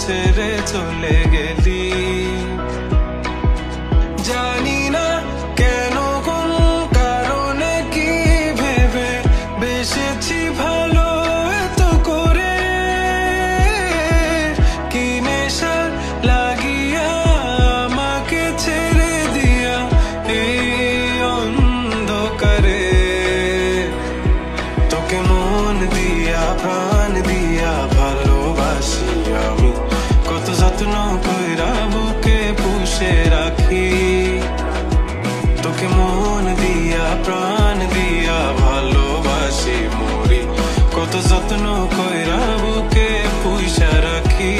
ছেড়ে চলে গেলি। জানি না কেন, কোন কারণে, কি ভেবে বেসেছি ভালো এত করে, কি নেশা লাগিয়া আমাকে ছেড়ে দিয়া এই অন্ধকারে। তোকে মন দিয়া প্রাণ দিয়া ভালোবাসি আমি, কত যত্ন কইরা বুকে পুষে রাখি। তোকে মন দিয়া প্রাণ দিয়া ভালোবাসি মরি, কত যত্ন কইরা বুকে পুষা রাখি।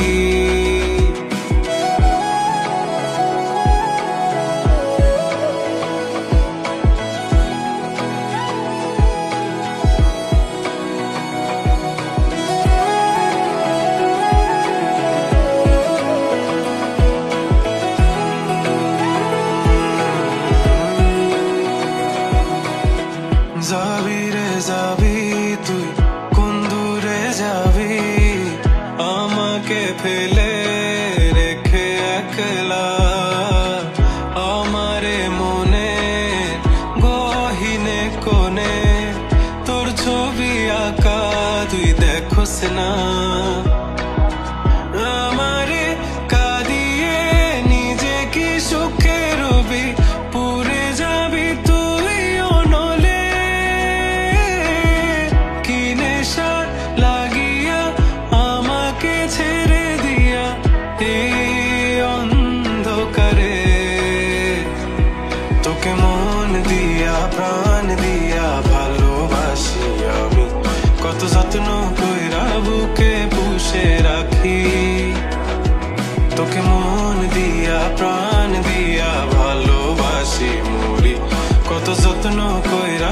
যাবি রে যাবি তুই, কোন দূরে যাবি আমাকে ফেলে রেখে একলা। আমারে মনে গহীনে কোণে তোর ছবি আঁকা তুই দেখোস না। আমারে কাঁদিয়ে নিজে কি সুখে রবি, পুরে যাবি তুই অনলে। কি নেশা লাগিয়া আমাকে ছেড়ে দিয়া এই অন্ধকারে। তোকে মন দিয়া প্রাণ দিয়া ভালোবাসি আমি, কত যত্ন কইরা বুকে পুষে রাখি। তোকে মন দিয়া প্রাণ দিয়া ভালোবাসি মরি, কত যত্ন কইরা